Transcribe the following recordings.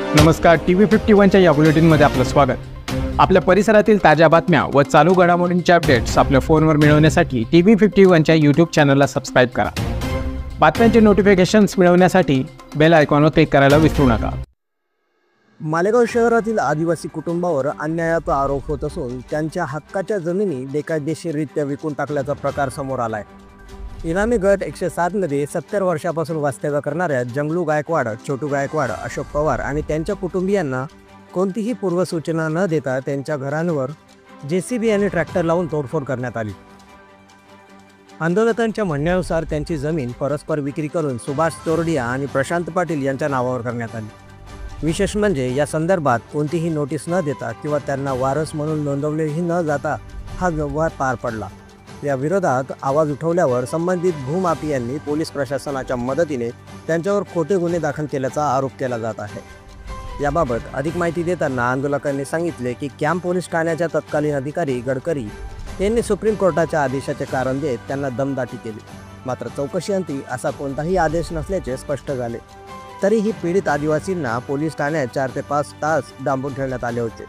नमस्कार, TV51च्या या बुलेटिनमध्ये आपलं स्वागत। आपल्या परिसरातील ताज्या बातम्या व चालू घडामोडींचे अपडेट्स आपल्या फोनवर मिळवण्यासाठी TV51च्या YouTube चॅनलला सबस्क्राइब करा। बातम्यांचे नोटिफिकेशन्स मिळवण्यासाठी बेल आयकॉनवर क्लिक करायला विसरू नका। मालेगाव शहरातील आदिवासी कुटुंबावर अन्यायाचा आरोप होत असून त्यांच्या हक्काच्या जमिनी बेकायदेशीररित्या विकून टाकल्याचा प्रकार समोर आलाय। इनामी गट 107 मध्ये 70 वर्षापासून वास्तव्य करणाऱ्या जंगलू गायकवाड, छोटू गायकवाड, अशोक पवार आणि त्यांच्या कुटुंबियांना कोणतीही पूर्वसूचना न देता त्यांच्या घरांवर JCB आणि ट्रॅक्टर लावून तोडफोड करण्यात आली। आंदोलकांच्या म्हणण्यानुसार त्यांची जमीन परस्पर विक्री करून सुभाष तोरडिया आणि प्रशांत पाटील यांच्या नावावर करण्यात आली। विशेष म्हणजे या संदर्भात कोणतीही नोटीस न देता किंवा त्यांना वारस म्हणून नोंदवलेही न जाता हा व्यवहार पार पडला। या विरोधात आवाज उठवल्यावर संबंधित भूमाफियांनी पोलीस प्रशासनाच्या मदतीने त्यांच्यावर खोटे गुन्हे दाखल केल्याचा आरोप केला जात आहे। याबाबत अधिक माहिती देताना आंदोलकांनी सांगितले की कॅम्प पोलीस ठाण्याच्या तत्कालीन अधिकारी गडकरी यांनी सुप्रीम कोर्टाच्या आदेशाचे कारण देत त्यांना दमदाटी केली। मात्र चौकशीअंती असा कोणताही आदेश नसल्याचे स्पष्ट झाले। तरीही पीडित आदिवासींना पोलीस ठाण्यात 4 ते 5 तास डांबून ठेवण्यात आले होते।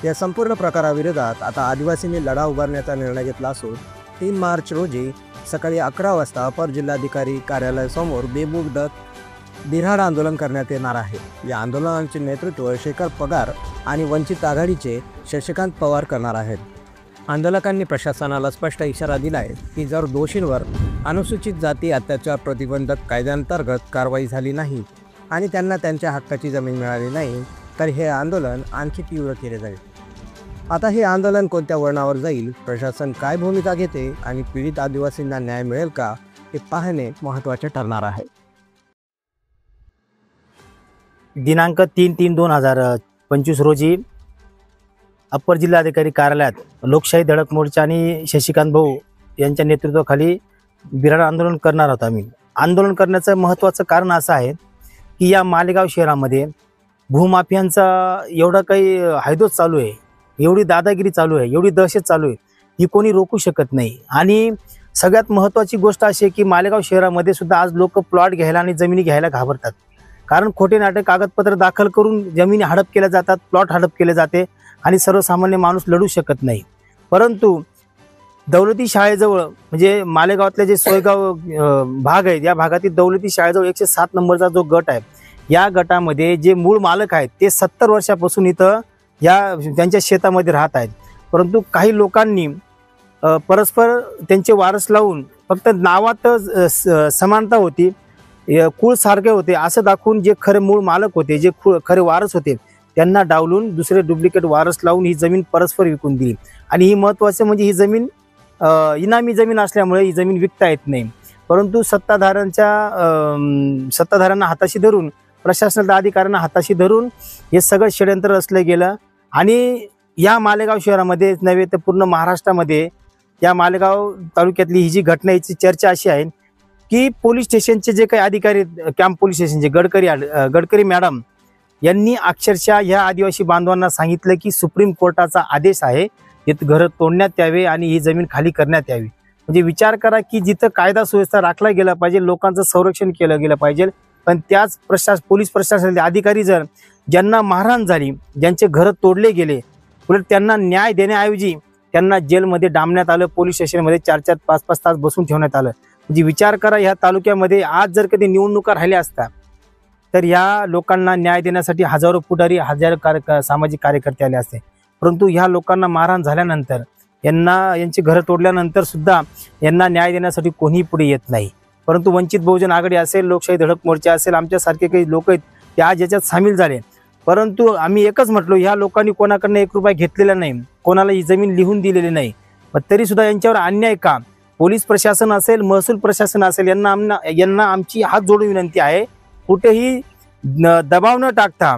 या संपूर्ण प्रकाराविरोधात आता आदिवासींनी लढा उभारण्याचा निर्णय घेतला असून 3 मार्च रोजी सकाळी 11 वाजता अपर जिल्हाधिकारी कार्यालयासमोर बेमुदत बिऱ्हाड आंदोलन करण्यात येणार आहे। या आंदोलनाचे नेतृत्व शेखर पगार आणि वंचित आघाडीचे शशिकांत पवार करणार आहेत। आंदोलकांनी प्रशासनाला स्पष्ट इशारा दिला आहे की जर दोषींवर अनुसूचित जाती अत्याचार प्रतिबंधक कायद्याअंतर्गत कारवाई झाली नाही आणि त्यांना त्यांच्या हक्काची जमीन मिळाली नाही तर हे आंदोलन आणखी तीव्र केले जाईल। आता हे आंदोलन कोणत्या वळणावर जाईल, प्रशासन काय भूमिका घेते आणि पीडित आदिवासींना न्याय मिळेल का हे पाहणे महत्त्वाचे ठरणार आहे। दिनांक 3/3/2025 रोजी अप्पर जिल्हाधिकारी कार्यालयात लोकशाही धडक मोर्चा आणि शशिकांत भाऊ यांच्या नेतृत्वाखाली बिऱ्हाड आंदोलन करणार आहोत। आम्ही आंदोलन करण्याचं महत्त्वाचं कारण असं आहे की या मालेगाव शहरामध्ये भूमाफियांचा एवढा काही हैदोस चालू आहे, एवढी दादागिरी चालू आहे, एवढी दहशत चालू आहे, ही कोणी रोखू शकत नाही। आणि सगळ्यात महत्त्वाची गोष्ट अशी आहे की मालेगाव शहरामध्ये सुद्धा आज लोक प्लॉट घ्यायला आणि जमिनी घ्यायला घाबरतात, कारण खोटे नाटे कागदपत्र दाखल करून जमिनी हडप केल्या जातात, प्लॉट हडप केले जाते आणि सर्वसामान्य माणूस लढू शकत नाही। परंतु दौलती शाळेजवळ म्हणजे मालेगावातले जे सोयगाव भाग आहेत, या भागातील दौलती शाळेजवळ 107 नंबरचा जो गट आहे, या गटामध्ये जे मूळ मालक आहेत ते 70 वर्षापासून इथं या त्यांच्या शेतामध्ये राहत आहेत। परंतु काही लोकांनी परस्पर त्यांचे वारस लावून फक्त नावातच समानता होती, कुळ सारखे होते असं दाखवून जे खरे मूळ मालक होते, जे खरे वारस होते, त्यांना डावलून दुसरे डुप्लिकेट वारस लावून ही जमीन परस्पर विकून दिली। आणि ही महत्त्वाचं म्हणजे ही जमीन इनामी जमीन असल्यामुळे ही जमीन विकता येत नाही। परंतु सत्ताधाऱ्यांना हाताशी धरून, प्रशासनाच्या अधिकाऱ्यांना हाताशी धरून हे सगळं षडयंत्र रचलं गेलं। आणि या मालेगाव शहरामध्ये नव्हे तर पूर्ण महाराष्ट्रामध्ये या मालेगाव तालुक्यातली ही जी घटना, याची चर्चा अशी आहे की पोलीस स्टेशनचे जे काही अधिकारी, कॅम्प पोलीस स्टेशनचे गडकरी मॅडम यांनी अक्षरशः ह्या आदिवासी बांधवांना सांगितलं की सुप्रीम कोर्टाचा आदेश आहे, इथं घरं तोडण्यात यावे आणि ही जमीन खाली करण्यात यावी। म्हणजे विचार करा की जिथं कायदा सुव्यवस्था राखला गेला पाहिजे, लोकांचं संरक्षण केलं गेलं पाहिजे, पण त्याच पोलीस प्रशासनाचे अधिकारी जर ज्यांना मारहाण झाली, ज्यांचे घरं तोडले गेले, उलट त्यांना न्याय देण्याऐवजी त्यांना जेलमध्ये डांबण्यात आलं, पोलीस स्टेशनमध्ये 4-4, 5-5 तास बसून ठेवण्यात आलं। म्हणजे विचार करा, ह्या तालुक्यामध्ये आज जर कधी निवडणुका राहिल्या असत्या तर ह्या लोकांना न्याय देण्यासाठी हजारो पुढारी, हजारो सामाजिक कार्यकर्ते आले असते। परंतु ह्या लोकांना मारहाण झाल्यानंतर, यांची घरं तोडल्यानंतर सुद्धा यांना न्याय देण्यासाठी कोणीही पुढे येत नाही। परंतु वंचित बहुजन आघाडी असेल, लोकशाही धडक मोर्चा असेल, आमच्यासारखे काही लोक आहेत ते आज याच्यात सामील झाले। परंतु आम्ही एकच म्हटलो, ह्या लोकांनी कोणाकडनं 1 रुपया घेतलेला नाही, कोणाला ही जमीन लिहून दिलेली नाही, पण तरी सुद्धा यांच्यावर अन्याय का? पोलीस प्रशासन असेल, महसूल प्रशासन असेल, यांना आमची हात जोडून विनंती आहे, कुठेही दबाव न टाकता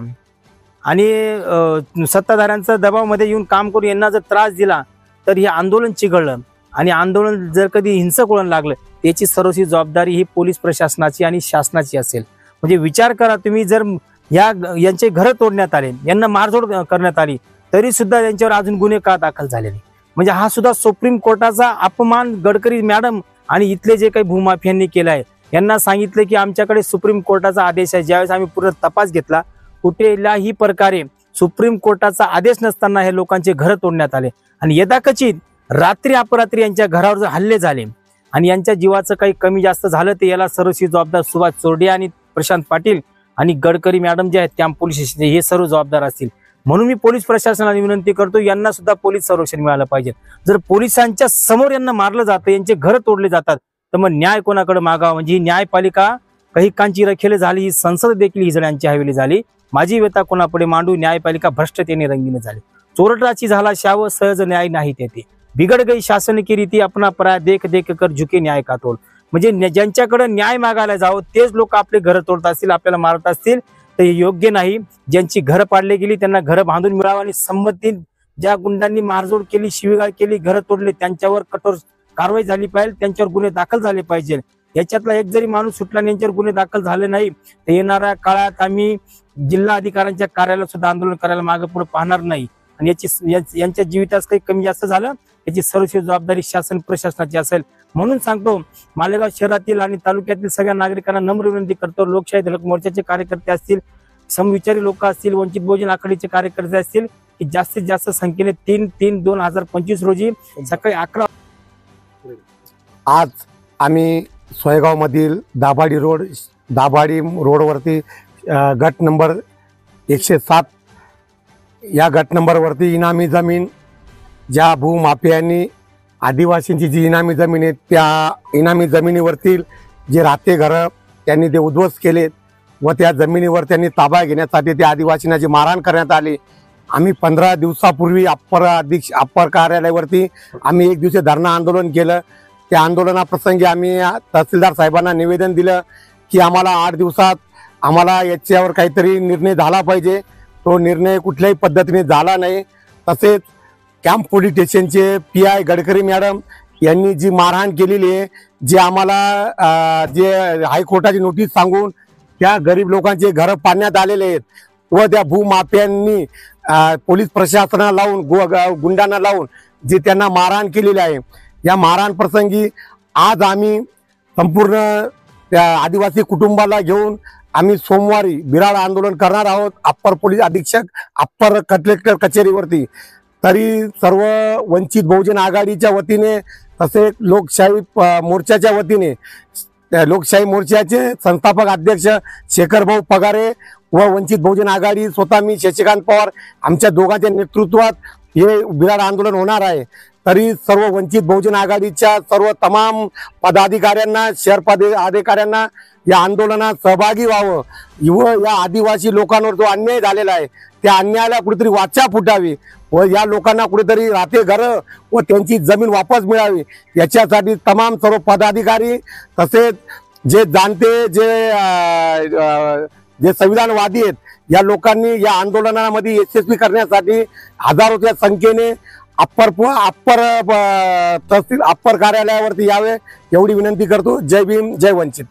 आणि सत्ताधाऱ्यांचा दबावामध्ये येऊन काम करून यांना जर त्रास दिला तर हे आंदोलन चिघळलं आणि आंदोलन जर कधी हिंसक वळण लागलं, त्याची सर्वस्वी जबाबदारी ही पोलीस प्रशासनाची आणि शासनाची असेल। म्हणजे विचार करा तुम्ही, जर यांचे घरं तोडण्यात आले, यांना मारझोड करण्यात आली, तरी सुद्धा त्यांच्यावर अजून गुन्हे का दाखल झाले नाही? म्हणजे हा सुद्धा सुप्रीम कोर्टाचा अपमान गडकरी मॅडम आणि इथले जे काही भूमाफियांनी केला आहे। यांना सांगितलं की आमच्याकडे सुप्रीम कोर्टाचा आदेश आहे। ज्यावेळेस आम्ही पूर्ण तपास घेतला, कुठल्याही प्रकारे सुप्रीम कोर्टाचा आदेश नसताना हे लोकांचे घर तोडण्यात आले आणि यदाकचित रात्री अपरात्री यांच्या घरावर जर हल्ले झाले आणि यांच्या जीवाचं काही कमी जास्त झालं तर याला सर्वस्वी जबाबदार सुभाष चोरडिया आणि प्रशांत पाटील आणि गडकरी मॅडम जे आहेत त्या पोलीस स्टेशनचे हे सर्व जबाबदार असतील. म्हणून मी पोलीस प्रशासनाला विनंती करतो, यांना सुद्धा पोलीस संरक्षण मिळालं पाहिजे. जर पोलिसांच्या समोर यांना मारलं जातं, यांचे घर तोडले जातात, तर मग न्याय कोणाकडे मागावा? म्हणजे ही न्यायपालिका काही कांची रखेल झाली, ही संसद देखील हिजड्यांची हवेली झाली. माझी व्यथा कोणापुढे मांडू? न्यायपालिका भ्रष्टतेने रंगीन झाली. चोरटाची झाला शाव, सहज न्याय नाही तेथे. बिघड गई शासन की रीती, अपना पराया देख देख कर झुके न्याय का तोल. म्हणजे ज्यांच्याकडे न्याय मागायला जावं तेच लोक आपले घर तोडत असतील, आपल्याला मारत असतील, तर हे योग्य नाही. ज्यांची घरं पाडली गेली त्यांना घरं बांधून मिळावं आणि संबंधित ज्या गुंडांनी मारझोड केली, शिवीगाळ केली, घरं तोडले, त्यांच्यावर कठोर कारवाई झाली पाहिजे, त्यांच्यावर गुन्हे दाखल झाले पाहिजे. याच्यातला एक जरी माणूस सुटला आणि यांच्यावर गुन्हे दाखल झाले नाही तर येणाऱ्या काळात आम्ही जिल्हा अधिकाऱ्यांच्या कार्यालयात सुद्धा आंदोलन करायला मागे पुढे पाहणार नाही. आणि यांच्या जीवितास काही कमी जास्त झालं याची सर्वस्वी जबाबदारी शासन प्रशासनाची असेल. म्हणून सांगतो, मालेगाव शहरातील आणि तालुक्यातील सगळ्या नागरिकांना नम्र विनंती करतो, लोकशाही धडक मोर्चाचे कार्यकर्ते असतील, समविचारी लोक असतील, वंचित बहुजन आघाडीचे कार्यकर्ते असतील, की जास्तीत जास्त संख्येने 3/3/2025 रोजी सकाळी 11 आज आम्ही सोयगावमधील दाभाडी रोडवरती गट नंबर 107 या गट नंबरवरती इनामी जमीन, ज्या भूमाफियांनी आदिवासींची जी इनामी जमीन आहे त्या इनामी जमिनीवरतील जे राहते घरं त्यांनी ते उद्ध्वस्त केलेत व त्या जमिनीवर त्यांनी ताबा घेण्यासाठी त्या आदिवासींना जी मारहाण करण्यात आली. आम्ही 15 दिवसापूर्वी अप्पर कार्यालयावरती आम्ही एक दिवसीय धरणं आंदोलन केलं. त्या आंदोलनाप्रसंगी आम्ही तहसीलदार साहेबांना निवेदन दिलं की आम्हाला 8 दिवसात आम्हाला याच्यावर काहीतरी निर्णय झाला पाहिजे. तो निर्णय कुठल्याही पद्धतीने झाला नाही. तसेच कॅम्प पोलीस स्टेशनचे PI गडकरी मॅडम यांनी जी मारहाण केलेली आहे, जे आम्हाला जे हायकोर्टाची नोटीस सांगून त्या गरीब लोकांचे घरं पाडण्यात आलेले आहेत व त्या भूमाफियांनी पोलीस प्रशासनाला लावून गुंडांना लावून जे त्यांना मारहाण केलेली आहे. या मारहाण प्रसंगी आज आम्ही संपूर्ण त्या आदिवासी कुटुंबाला घेऊन आम्ही सोमवारी बिराड आंदोलन करणार आहोत अप्पर पोलीस अधीक्षक अप्पर कलेक्टर कचेरीवरती. तरी सर्व वंचित बहुजन आघाडीच्या वतीने तसेच लोकशाही मोर्चाच्या वतीने लोकशाही मोर्चाचे संस्थापक अध्यक्ष शेखर भाऊ पगारे व वंचित बहुजन आघाडी स्वतः मी शशिकांत पवार आमच्या दोघांच्या नेतृत्वात हे बिराड आंदोलन होणार आहे. तरी सर्व वंचित बहुजन आघाडीच्या सर्व तमाम पदाधिकाऱ्यांना, शहर अधिकाऱ्यांना या आंदोलनात सहभागी व्हावं व या आदिवासी लोकांवर जो अन्याय झालेला आहे त्या अन्यायाला कुठेतरी वाचा फुटावी व या लोकांना कुठेतरी राहते घरं व त्यांची जमीन वापस मिळावी याच्यासाठी तमाम सर्व पदाधिकारी तसेच जे जाणते जे संविधानवादी आहेत या लोकांनी या आंदोलनामध्ये यशस्वी करण्यासाठी हजारोच्या संख्येने अप्पर कार्यालयावरती यावे एवढी विनंती करतो. जय भीम, जय वंचित.